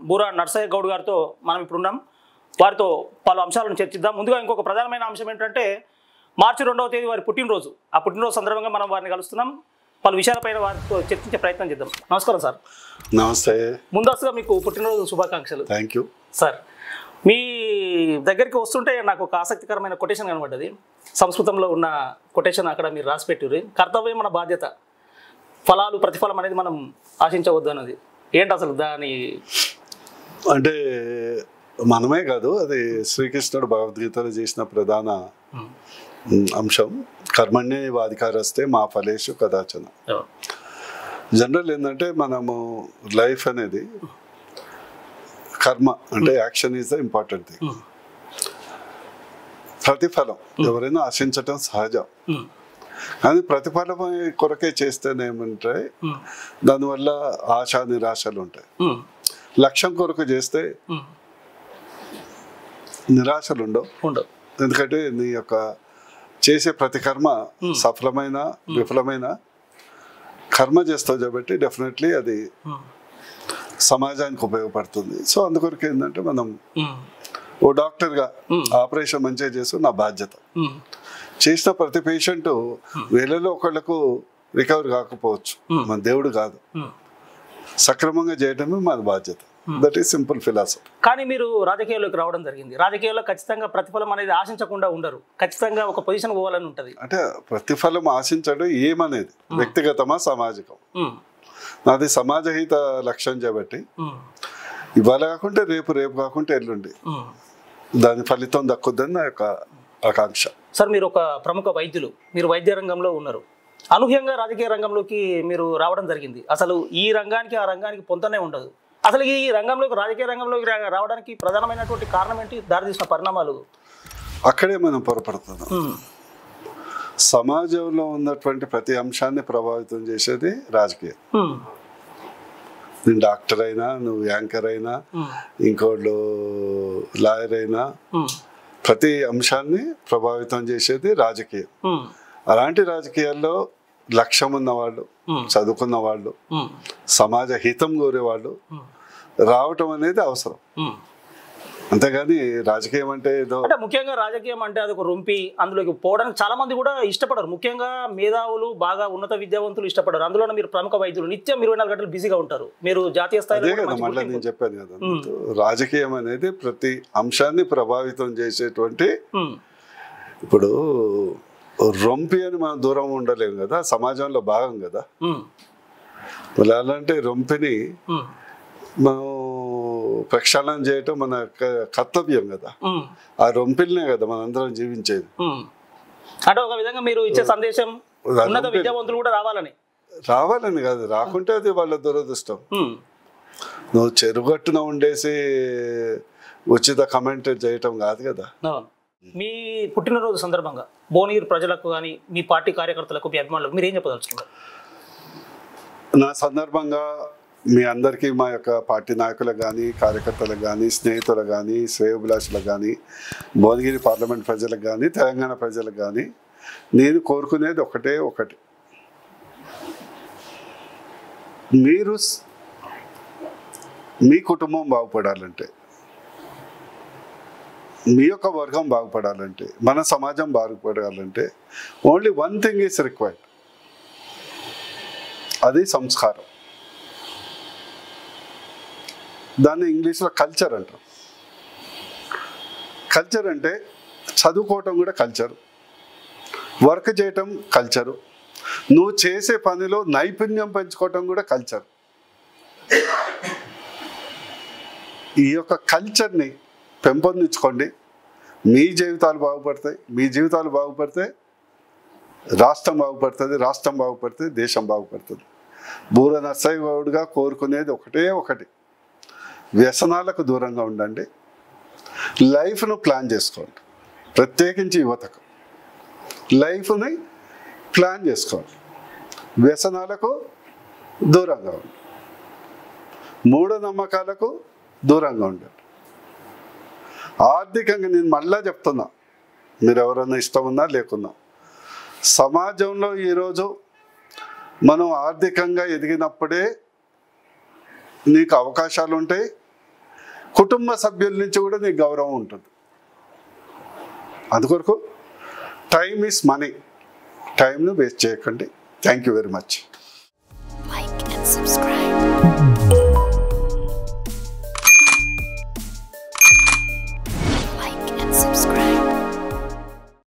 బూరా నర్సయ్య గౌడ్ గారితో మనం ఇప్పుడు ఉన్నాం. వారితో పలు అంశాలను చర్చిద్దాం. ముందుగా ఇంకొక ప్రధానమైన అంశం ఏంటంటే మార్చి 2వ తేదీ వారి పుట్టినరోజు. ఆ పుట్టినరోజు సందర్భంగా మనం వారిని కలుస్తున్నాం. పలు విషయాలపైన వారితో చర్చించే ప్రయత్నం చేద్దాం. నమస్కారం సార్. నమస్తే. ముందస్తుగా మీకు పుట్టినరోజు శుభాకాంక్షలు. Thank you sir. మీ దగ్గరికి వస్తుంటే నాకు ఒక ఆసక్తికరమైన కొటేషన్ కనబడ్డది. సంస్కృతంలో ఉన్న కొటేషన్ అక్కడ మీరు రాసిపెట్టారు. కర్తవ్యం మన బాధ్యత, ఫలాలు ప్రతిఫలం అనేది మనం ఆశించవద్దు అన్నది ఏంటి అసలు? దాని అంటే మనమే కాదు, అది శ్రీకృష్ణుడు భగవద్గీతలో చేసిన ప్రధాన అంశం. కర్మణ్యేవాధికారస్తే మా ఫలేషు కదాచన. జనరల్ ఏంటంటే మనము లైఫ్ అనేది కర్మ అంటే action is the important thing. ప్రతిఫలం ఎవరైనా ఆశించటం సహజం, కానీ ప్రతిఫలం కొరకే చేస్తేనేమంటే దానివల్ల ఆశ నిరాశలు ఉంటాయి. లక్ష్యం కొరకు చేస్తే నిరాశలు ఉండవు. ఎందుకంటే నీ యొక్క చేసే ప్రతి కర్మ సఫలమైన విఫలమైన కర్మ చేస్తావు కాబట్టి డెఫినెట్లీ అది సమాజానికి ఉపయోగపడుతుంది. సో అందుకొరకు ఏంటంటే మనం ఓ డాక్టర్గా ఆపరేషన్ మంచిగా చేస్తూ నా బాధ్యత. చేసిన ప్రతి పేషెంట్ వేలలో ఒకళ్ళకు రికవర్ కాకపోవచ్చు, మన దేవుడు కాదు. సక్రమంగా చేయడమే మన బాధ్యత. That is simple philosophy. కానీ మీరు రాజకీయాల్లోకి రావడం జరిగింది. రాజకీయాల్లో ఖచ్చితంగా ప్రతిఫలం అనేది ఆశించకుండా ఉండరు. ఖచ్చితంగా ఒక పొజిషన్ పోవాలని ఉంటుంది. అంటే ప్రతిఫలం ఆశించడం ఏమనేది వ్యక్తిగతమా సామాజికం? నాది సమాజహిత లక్ష్యం కాబట్టి ఇవాళ కాకుంటే రేపు, రేపు కాకుంటే ఎల్లుండి దాని ఫలితం దక్కుద్దని నా యొక్క ఆకాంక్ష. సార్, మీరు ఒక ప్రముఖ వైద్యులు, మీరు వైద్య రంగంలో ఉన్నారు. అనూహ్యంగా రాజకీయ రంగంలోకి మీరు రావడం జరిగింది. అసలు ఈ రంగానికి ఆ రంగానికి పొంతనే ఉండదు. అసలు ఈ రంగంలోకి, రాజకీయ రంగంలోకి రావడానికి ప్రధానమైనటువంటి కారణం ఏంటి? దారితీసిన పరిణామాలు అక్కడే మనం పొరపడుతున్నాం. సమాజంలో ఉన్నటువంటి ప్రతి అంశాన్ని ప్రభావితం చేసేది రాజకీయం. నేను డాక్టర్ అయినా, నువ్వు యాంకర్ అయినా, ఇంకోళ్ళు లాయర్ అయినా, ప్రతి అంశాన్ని ప్రభావితం చేసేది రాజకీయం. అలాంటి రాజకీయాల్లో లక్ష్యం ఉన్నవాళ్ళు, చదువుకున్న వాళ్ళు, సమాజ హితం కోరేవాళ్ళు రావటం అనేది అవసరం. అంతేగాని రాజకీయం అంటే ఏదో, అంటే ముఖ్యంగా రాజకీయం అంటే అది ఒక రొంపి, అందులోకి పోవడానికి చాలా మంది కూడా ఇష్టపడరు. ముఖ్యంగా మేధావులు, బాగా ఉన్నత విద్యావంతులు ఇష్టపడరు. అందులో మీరు ప్రముఖ వైద్యులు, నిత్యం 24 గంటలు బిజీగా ఉంటారు. మీరు జాతీయ స్థాయిలో మళ్ళీ నేను చెప్పాను కదా, రాజకీయం అనేది ప్రతి అంశాన్ని ప్రభావితం చేసేటువంటి. ఇప్పుడు రొంపి అని మనం దూరం ఉండలేము కదా, సమాజంలో భాగం కదా. అలాంటి రొంపిని మనం ప్రక్షాళన చేయటం మన కర్తవ్యం కదా. ఆ రొంపిల్నే కదా మనందరం జీవించేది. అంటే ఒక విధంగా మీరు ఇచ్చే సందేశం ఉన్నత విద్యావంతులు కూడా రావాలని కాదు, రాకుంటే అది వాళ్ళ దురదృష్టం. నువ్వు చెరుగట్టున ఉండేసి ఉచిత కమెంట్ చేయటం కాదు కదా. మీ పుట్టినరోజు సందర్భంగా భువనగిరి ప్రజలకు కానీ, మీ పార్టీ కార్యకర్తలకు, మీ అభిమానులకు మీరు ఏం చెప్పదలుచుకున్నారు? నా సందర్భంగా మీ అందరికీ, మా యొక్క పార్టీ నాయకులకు కానీ, కార్యకర్తలకు కానీ, స్నేహితులకు కానీ, శ్రేయోభిలాషులకు కానీ, భువనగిరి పార్లమెంట్ ప్రజలకు కానీ, తెలంగాణ ప్రజలకు కానీ నేను కోరుకునేది ఒకటే ఒకటి. మీరు మీ కుటుంబం బాగుపడాలంటే, మీ యొక్క వర్గం బాగుపడాలంటే, మన సమాజం బాగుపడాలంటే only one thing is required. అది సంస్కారం. దాన్ని ఇంగ్లీష్లో కల్చర్ అంటారు. కల్చర్ అంటే చదువుకోవటం కూడా కల్చరు, వర్క్ చేయటం కల్చరు, నువ్వు చేసే పనిలో నైపుణ్యం పెంచుకోవటం కూడా కల్చర్. ఈ యొక్క కల్చర్ని పెంపొందించుకోండి. మీ జీవితాలు బాగుపడతాయి. మీ జీవితాలు బాగుపడితే రాష్ట్రం బాగుపడుతుంది. రాష్ట్రం బాగుపడితే దేశం బాగుపడుతుంది. బూర నర్సయ్య గౌడ్గా కోరుకునేది ఒకటే ఒకటి, వ్యసనాలకు దూరంగా ఉండండి. లైఫ్ను ప్లాన్ చేసుకోండి. ప్రత్యేకించి యువతకు లైఫ్ని ప్లాన్ చేసుకోండి. వ్యసనాలకు దూరంగా ఉండండి. మూఢనమ్మకాలకు దూరంగా ఉండండి. ఆర్థికంగా నేను మళ్ళా చెప్తున్నా, మీరు ఎవరైనా ఇష్టం ఉన్నా లేకున్నా, సమాజంలో ఈరోజు మనం ఆర్థికంగా ఎదిగినప్పుడే నీకు అవకాశాలు ఉంటాయి, కుటుంబ సభ్యుల నుంచి కూడా నీకు గౌరవం ఉంటుంది. అందుకొరకు టైమ్ ఈస్ మనీ. టైంను వేస్ట్ చేయకండి. Thank you very much. Like and subscribe.